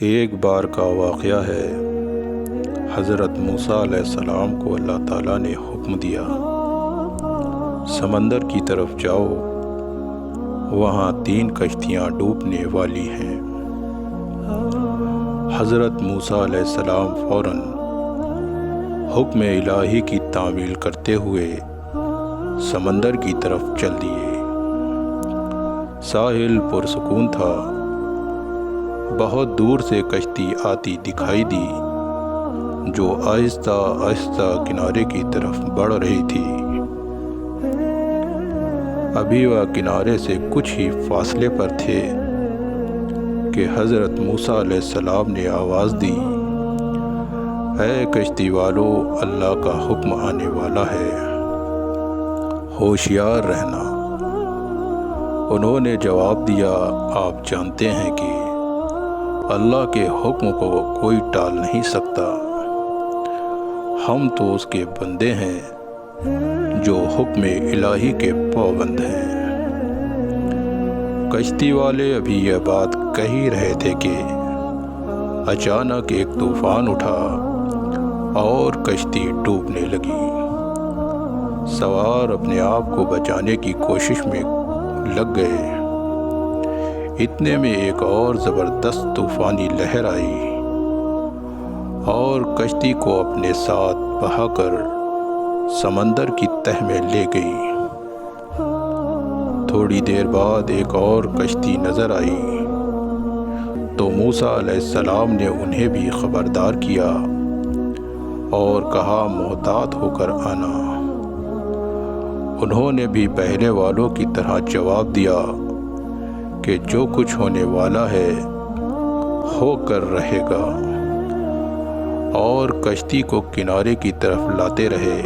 ایک بار کا واقعہ ہے، حضرت موسیٰ علیہ السلام کو اللہ تعالیٰ نے حکم دیا، سمندر کی طرف جاؤ، وہاں 3 کشتیاں ڈوبنے والی ہیں۔ حضرت موسیٰ علیہ السلام فوراً حکم الہی کی تعمیل کرتے ہوئے سمندر کی طرف چل دیے۔ ساحل پرسکون تھا، بہت دور سے کشتی آتی دکھائی دی جو آہستہ آہستہ کنارے کی طرف بڑھ رہی تھی۔ ابھی وہ کنارے سے کچھ ہی فاصلے پر تھے کہ حضرت موسیٰ علیہ السلام نے آواز دی، اے کشتی والو، اللہ کا حکم آنے والا ہے، ہوشیار رہنا۔ انہوں نے جواب دیا، آپ جانتے ہیں کہ اللہ کے حکم کو کوئی ٹال نہیں سکتا، ہم تو اس کے بندے ہیں جو حکم الہی کے پابند ہیں۔ کشتی والے ابھی یہ بات کہہ ہی رہے تھے کہ اچانک ایک طوفان اٹھا اور کشتی ڈوبنے لگی۔ سوار اپنے آپ کو بچانے کی کوشش میں لگ گئے۔ اتنے میں ایک اور زبردست طوفانی لہر آئی اور کشتی کو اپنے ساتھ بہا کر سمندر کی تہ میں لے گئی۔ تھوڑی دیر بعد ایک اور کشتی نظر آئی تو موسیٰ علیہ السلام نے انہیں بھی خبردار کیا اور کہا، محتاط ہو کر آنا۔ انہوں نے بھی پہلے والوں کی طرح جواب دیا کہ جو کچھ ہونے والا ہے ہو کر رہے گا، اور کشتی کو کنارے کی طرف لاتے رہے،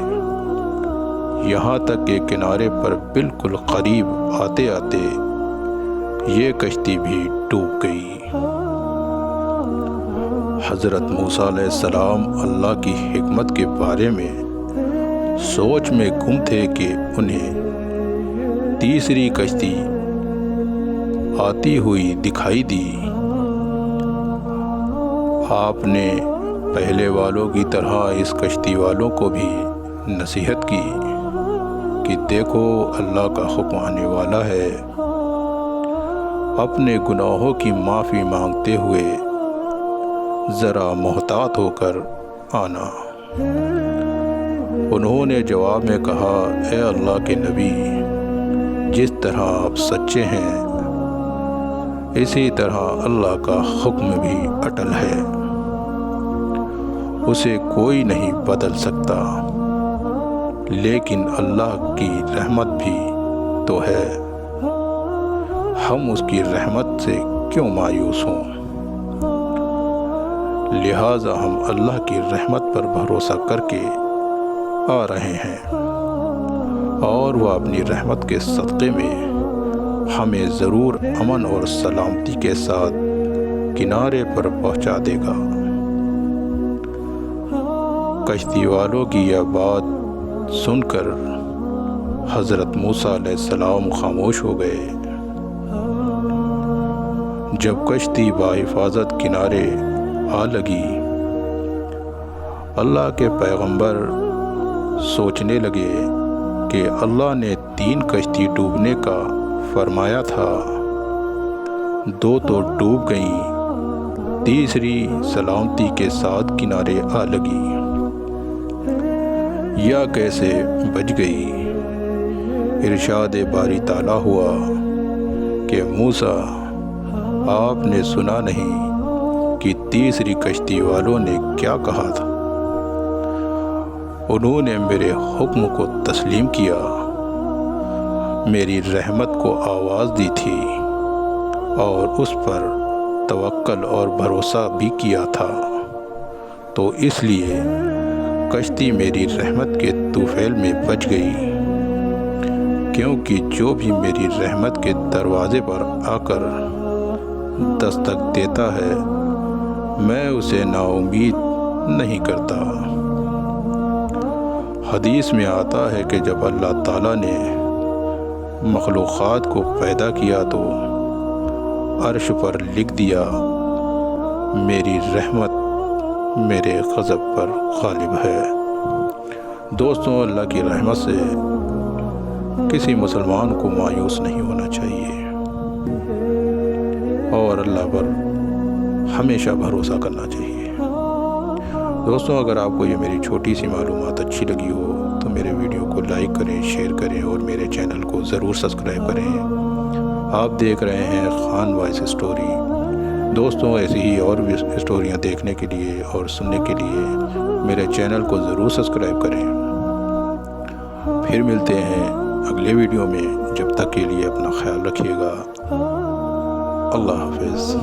یہاں تک کہ کنارے پر بالکل قریب آتے آتے یہ کشتی بھی ڈوب گئی۔ حضرت موسیٰ علیہ السلام اللہ کی حکمت کے بارے میں سوچ میں گم تھے کہ انہیں تیسری کشتی آتی ہوئی دکھائی دی۔ آپ نے پہلے والوں کی طرح اس کشتی والوں کو بھی نصیحت کی کہ دیکھو، اللہ کا حکم آنے والا ہے، اپنے گناہوں کی معافی مانگتے ہوئے ذرا محتاط ہو کر آنا۔ انہوں نے جواب میں کہا، اے اللہ کے نبی، جس طرح آپ سچے ہیں اسی طرح اللہ کا حکم بھی اٹل ہے، اسے کوئی نہیں بدل سکتا، لیکن اللہ کی رحمت بھی تو ہے، ہم اس کی رحمت سے کیوں مایوس ہوں؟ لہٰذا ہم اللہ کی رحمت پر بھروسہ کر کے آ رہے ہیں، اور وہ اپنی رحمت کے صدقے میں ہمیں ضرور امن اور سلامتی کے ساتھ کنارے پر پہنچا دے گا۔ کشتی والوں کی یہ بات سن کر حضرت موسیٰ علیہ السلام خاموش ہو گئے۔ جب کشتی بحفاظت کنارے آ لگی، اللہ کے پیغمبر سوچنے لگے کہ اللہ نے 3 کشتی ڈوبنے کا فرمایا تھا، 2 تو ڈوب گئیں، تیسری سلامتی کے ساتھ کنارے آ لگی، یا کیسے بچ گئی؟ ارشاد باری تعالیٰ ہوا کہ موسیٰ، آپ نے سنا نہیں کہ تیسری کشتی والوں نے کیا کہا تھا؟ انہوں نے میرے حکم کو تسلیم کیا، میری رحمت کو آواز دی تھی اور اس پر توکل اور بھروسہ بھی کیا تھا، تو اس لیے کشتی میری رحمت کے طوفان میں بچ گئی، کیونکہ جو بھی میری رحمت کے دروازے پر آ کر دستک دیتا ہے میں اسے نا امید نہیں کرتا۔ حدیث میں آتا ہے کہ جب اللہ تعالیٰ نے مخلوقات کو پیدا کیا تو عرش پر لکھ دیا، میری رحمت میرے غضب پر غالب ہے۔ دوستوں، اللہ کی رحمت سے کسی مسلمان کو مایوس نہیں ہونا چاہیے اور اللہ پر ہمیشہ بھروسہ کرنا چاہیے۔ دوستوں، اگر آپ کو یہ میری چھوٹی سی معلومات اچھی لگی ہو تو میرے ویڈیو کو لائک کریں، شیئر کریں اور میرے چینل کو ضرور سبسکرائب کریں۔ آپ دیکھ رہے ہیں خان وائس اسٹوری۔ دوستوں، ایسی ہی اور بھی اسٹوریاں دیکھنے کے لیے اور سننے کے لیے میرے چینل کو ضرور سبسکرائب کریں۔ پھر ملتے ہیں اگلے ویڈیو میں، جب تک کے لیے اپنا خیال رکھیے گا۔ اللہ حافظ۔